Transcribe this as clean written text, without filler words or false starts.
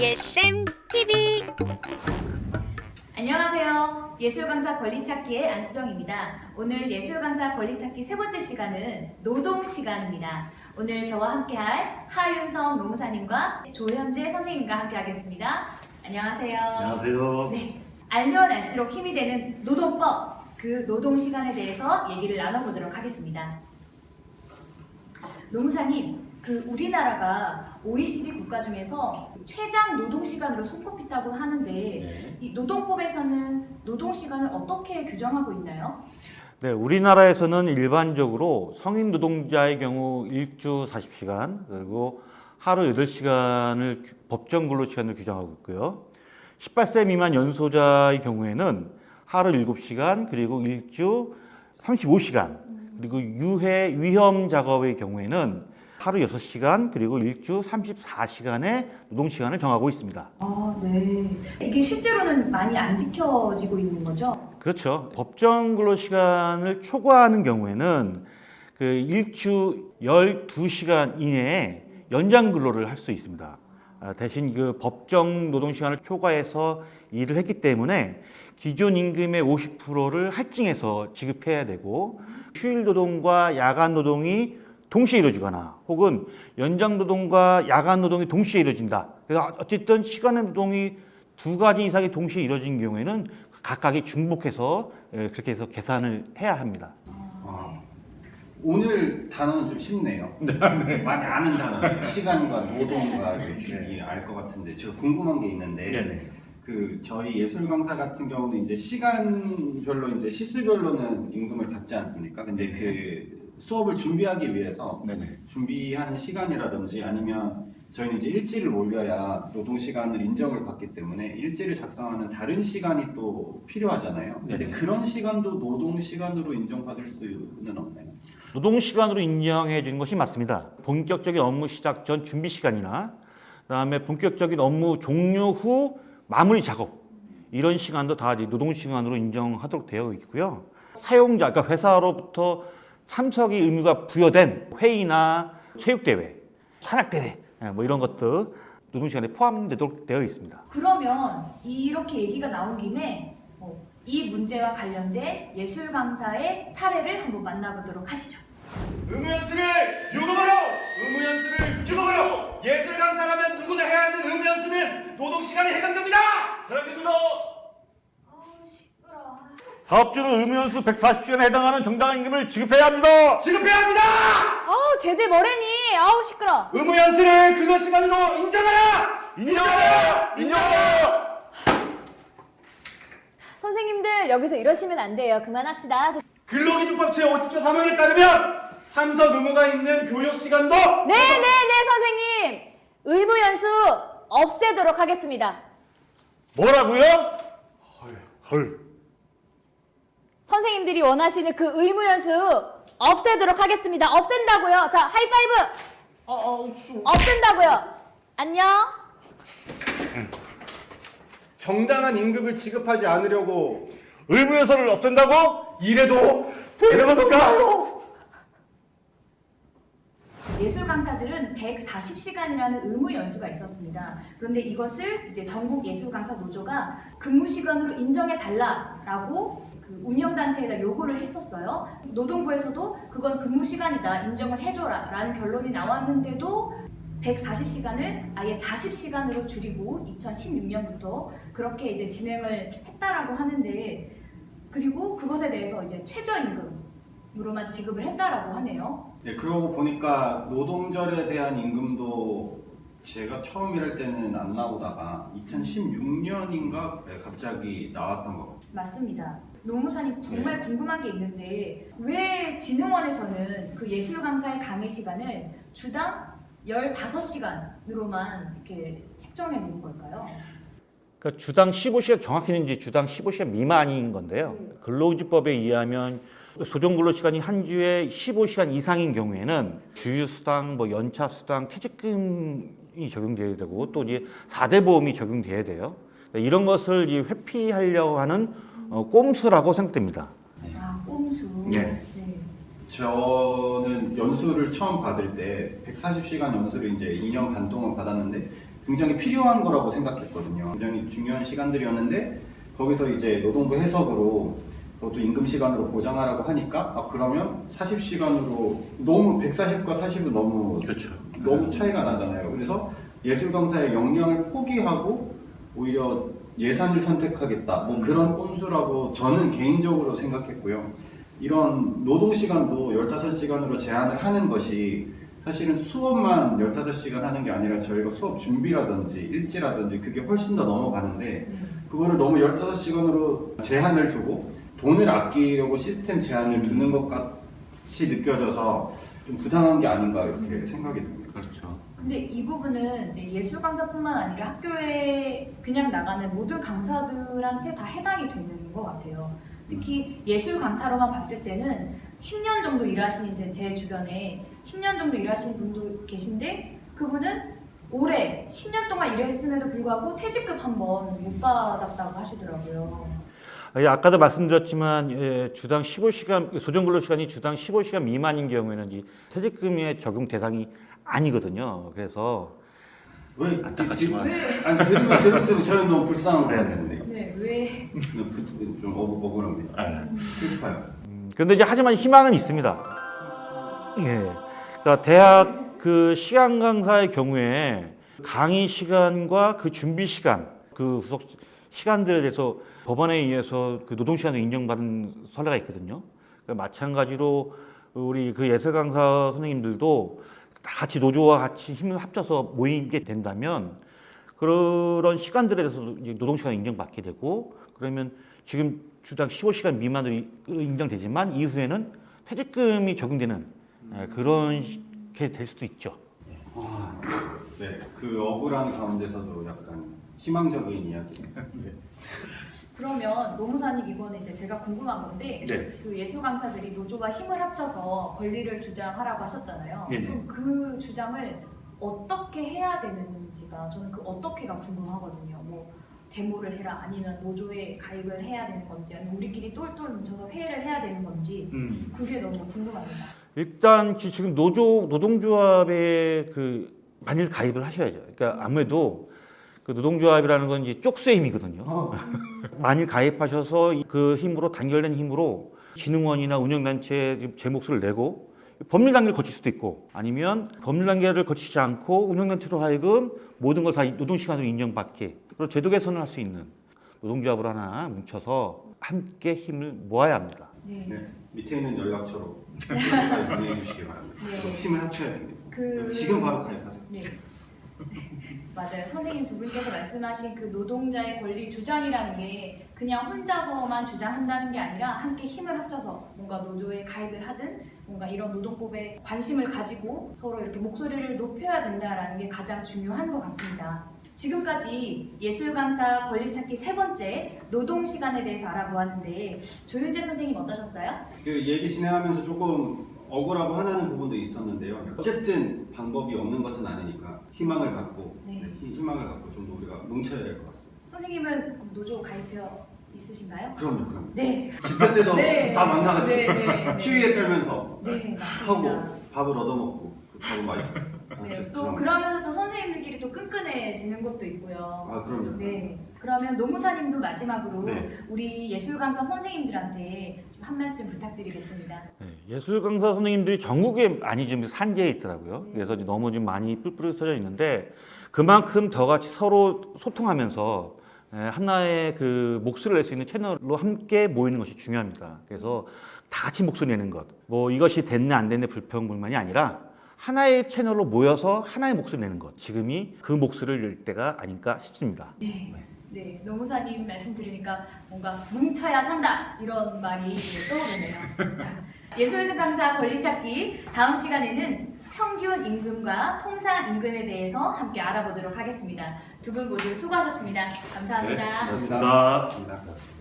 예쌤 TV. 안녕하세요. 예술강사 권리찾기의 안수정입니다. 오늘 예술강사 권리찾기 세 번째 시간은 노동 시간입니다. 오늘 저와 함께할 하윤성 노무사님과 조현재 선생님과 함께하겠습니다. 안녕하세요. 안녕하세요. 네, 알면 알수록 힘이 되는 노동법, 그 노동 시간에 대해서 얘기를 나눠보도록 하겠습니다. 노무사님, 우리나라가 OECD 국가 중에서 최장 노동 시간으로 손꼽힌다고 하는데 네. 이 노동법에서는 노동 시간을 어떻게 규정하고 있나요? 네, 우리나라에서는 일반적으로 성인 노동자의 경우 일주 40시간 그리고 하루 8시간을 법정 근로시간으로 규정하고 있고요. 18세 미만 연소자의 경우에는 하루 7시간 그리고 일주 35시간 그리고 유해 위험 작업의 경우에는 하루 6시간 그리고 일주 34시간의 노동시간을 정하고 있습니다. 네. 이게 실제로는 많이 안 지켜지고 있는 거죠? 그렇죠. 법정 근로시간을 초과하는 경우에는 그 일주 12시간 이내에 연장 근로를 할 수 있습니다. 대신 그 법정 노동시간을 초과해서 일을 했기 때문에 기존 임금의 50%를 할증해서 지급해야 되고 휴일 노동과 야간 노동이 동시에 이루어지거나 혹은 연장 노동과 야간 노동이 동시에 이루어진다. 그래서 어쨌든 시간의 노동이 두 가지 이상이 동시에 이루어진 경우에는 각각이 중복해서 그렇게 해서 계산을 해야 합니다. 오늘 단어는 좀 쉽네요. 많이 아는 단어예요. 시간과 노동과 이렇게 알 것 같은데 제가 궁금한 게 있는데 저희 예술 강사 같은 경우는 이제 시간별로 이제 시수별로는 임금을 받지 않습니까? 근데 그 수업을 준비하기 위해서 준비하는 시간이라든지 아니면 저희는 이제 일지를 올려야 노동 시간을 인정을 받기 때문에 일지를 작성하는 다른 시간이 또 필요하잖아요. 근데 그런 시간도 노동 시간으로 인정받을 수는 없나요? 노동 시간으로 인정해 주는 것이 맞습니다. 본격적인 업무 시작 전 준비 시간이나 그다음에 본격적인 업무 종료 후 마무리 작업 이런 시간도 다 노동 시간으로 인정하도록 되어 있고요. 사용자, 그러니까 회사로부터 참석이 의무가 부여된 회의나 체육대회, 산악대회 뭐 이런 것들 노동시간에 포함되도록 되어 있습니다. 그러면 이렇게 얘기가 나온 김에 이 문제와 관련된 예술 강사의 사례를 한번 만나보도록 하시죠. 의무연수를 유급으로! 의무연수를 유급으로! 예술 강사라면 누구나 해야 하는 의무연수는 노동시간에 해당됩니다! 해당됩니다! 시끄러워. 사업주는 의무연수 140시간에 해당하는 정당한 임금을 지급해야 합니다. 지급해야 합니다! 쟤들 뭐래니? 시끄러. 의무연수를 근로시간으로 인정하라! 인정하라! 인정하라! 선생님들 여기서 이러시면 안 돼요. 그만합시다. 근로기준법 제50조 3항에 따르면 참석 의무가 있는 교육시간도 네네네 선생님. 의무연수 없애도록 하겠습니다. 뭐라고요? 헐. 선생님들이 원하시는 그 의무연수 없애도록 하겠습니다. 없앤다고요. 자, 하이파이브. 없앤다고요. 안녕. 정당한 임금을 지급하지 않으려고 의무연수를 없앤다고? 이래도 되는 겁니까? 예술 강사들은 140시간이라는 의무 연수가 있었습니다. 그런데 이것을 이제 전국 예술 강사 노조가 근무 시간으로 인정해 달라라고 그 운영단체에다 요구를 했었어요. 노동부에서도 그건 근무 시간이다, 인정을 해줘라라는 결론이 나왔는데도 140시간을 아예 40시간으로 줄이고 2016년부터 그렇게 이제 진행을 했다라고 하는데, 그리고 그것에 대해서 이제 최저임금으로만 지급을 했다라고 하네요. 네, 그러고 보니까 노동절에 대한 임금도 제가 처음 일할 때는 안 나오다가 2016년인가 갑자기 나왔던 것 같아요. 맞습니다. 노무사님 정말 궁금한 게 있는데 왜 진흥원에서는 그 예술 강사의 강의 시간을 주당 15시간으로만 이렇게 책정해 놓은 걸까요? 그러니까 주당 15시간, 정확히는 이제 주당 15시간 미만인 건데요. 근로기준법에 의하면 소정 근로 시간이 한 주에 15시간 이상인 경우에는 주휴수당, 연차수당, 퇴직금이 적용돼야 되고 또 이제 4대 보험이 적용돼야 돼요. 이런 것을 회피하려고 하는 꼼수라고 생각됩니다. 꼼수. 네. 저는 연수를 처음 받을 때 140시간 연수를 이제 2년 반 동안 받았는데 굉장히 필요한 거라고 생각했거든요. 굉장히 중요한 시간들이었는데 거기서 이제 노동부 해석으로 그것도 임금 시간으로 보장하라고 하니까 그러면 40시간으로 너무 140과 40은 너무 그렇죠. 너무 차이가 나잖아요. 그래서 예술 강사의 역량을 포기하고 오히려 예산을 선택하겠다. 뭐 그런 꼼수라고 저는 개인적으로 생각했고요. 이런 노동 시간도 15시간으로 제한을 하는 것이 사실은 수업만 15시간 하는 게 아니라 저희가 수업 준비라든지 일지라든지 그게 훨씬 더 넘어가는데 그거를 너무 15시간으로 제한을 두고 돈을 아끼려고 시스템 제한을 두는 것 같이 느껴져서 좀 부당한 게 아닌가 이렇게 생각이 듭니다. 그렇죠. 근데 이 부분은 이제 예술 강사뿐만 아니라 학교에 그냥 나가는 모든 강사들한테 다 해당이 되는 것 같아요. 특히 예술 강사로만 봤을 때는 10년 정도 일하신 이제 제 주변에 10년 정도 일하신 분도 계신데 그분은 올해 10년 동안 일했음에도 불구하고 퇴직급 한 번 못 받았다고 하시더라고요. 아까도 말씀드렸지만 주당 15시간 소정 근로 시간이 주당 15시간 미만인 경우에는 이 퇴직금의 적용 대상이 아니거든요. 그래서 왜 안타깝지만 아니 들으면 들을수록 저는 너무 불쌍한 것 같은데요. 네, 왜? 좀 억울합니다. 슬퍼요. 그런데 이제 하지만 희망은 있습니다. 예. 그러니까 대학 그 시간 강사의 경우에 강의 시간과 그 준비 시간, 그 후속 시간들에 대해서 법원에 의해서 그 노동 시간을 인정받은 선례가 있거든요. 그러니까 마찬가지로 우리 그 예술 강사 선생님들도 다 같이 노조와 같이 힘을 합쳐서 모이게 된다면 그런 시간들에 대해서 이제 노동 시간을 인정받게 되고 그러면 지금 주당 15시간 미만으로 인정되지만 이후에는 퇴직금이 적용되는 그런 게 될 수도 있죠. 네, 그 억울한 가운데서도 약간 희망적인 이야기. 그러면 노무사님 이거는 이제 제가 궁금한 건데 네. 그 예술 강사들이 노조와 힘을 합쳐서 권리를 주장하라고 하셨잖아요. 네네. 그럼 그 주장을 어떻게 해야 되는지가 저는 그 어떻게가 궁금하거든요. 뭐 데모를 해라 아니면 노조에 가입을 해야 되는 건지 아니면 우리끼리 똘똘 뭉쳐서 회의를 해야 되는 건지 그게 너무 궁금합니다. 일단 지금 노동조합에 그 만일 가입을 하셔야죠. 그러니까 아무래도 그 노동조합이라는 건 이제 쪽수의 힘이거든요. 만일 가입하셔서 그 힘으로 단결된 힘으로 진흥원이나 운영단체에 제 목소리를 내고 법률 단계를 거칠 수도 있고 아니면 법률 단계를 거치지 않고 운영단체로 하여금 모든 걸 다 노동시간으로 인정받게 그리고 제도 개선을 할 수 있는 노동조합으로 하나 뭉쳐서 함께 힘을 모아야 합니다. 네. 네, 밑에 있는 연락처로 문의해 주시기 바랍니다. 네. 힘을 합쳐야 됩니다. 그- 지금 바로 가입하세요. 네. 맞아요. 선생님 두 분께서 말씀하신 그 노동자의 권리 주장이라는 게 그냥 혼자서만 주장한다는 게 아니라 함께 힘을 합쳐서 뭔가 노조에 가입을 하든 뭔가 이런 노동법에 관심을 가지고 서로 이렇게 목소리를 높여야 된다라는 게 가장 중요한 것 같습니다. 지금까지 예술 강사 권리 찾기 세 번째 노동 시간에 대해서 알아보았는데 조윤재 선생님 어떠셨어요? 그 얘기 진행하면서 조금 억울하고 화나는 부분도 있었는데요. 어쨌든 방법이 없는 것은 아니니까 희망을 갖고 네. 희망을 갖고 좀 더 우리가 뭉쳐야 될 것 같습니다. 선생님은 노조 가입되어 있으신가요? 그럼요. 네. 집회 때도 네. 다 만나가지고 네, 네. 추위에 떨면서 네, 맞습니다. 하고 밥을 얻어먹고 그 밥은 맛있어요. 네, 또 그러면서 또 선생님들끼리 또 끈끈해지는 것도 있고요. 아 그럼요. 네. 그러면 노무사님도 마지막으로 네. 우리 예술 강사 선생님들한테 좀 한 말씀 부탁드리겠습니다. 네, 예술 강사 선생님들이 전국에 많이 좀 산재해 있더라고요. 그래서 이제 너무 좀 많이 뿔뿔이 써져 있는데 그만큼 더 같이 서로 소통하면서 하나의 그 목소리를 낼 수 있는 채널로 함께 모이는 것이 중요합니다. 그래서 다 같이 목소리 내는 것, 뭐 이것이 됐네 안 됐네 불평불만이 아니라 하나의 채널로 모여서 하나의 목소리 내는 것. 지금이 그 목소리를 낼 때가 아닐까 싶습니다. 네. 네, 노무사님 말씀 들으니까 뭔가 뭉쳐야 산다 이런 말이 떠오르네요. 자, 예술 강사 권리 찾기 다음 시간에는 평균 임금과 통상 임금에 대해서 함께 알아보도록 하겠습니다. 두 분 모두 수고하셨습니다. 감사합니다. 고맙습니다. 감사합니다.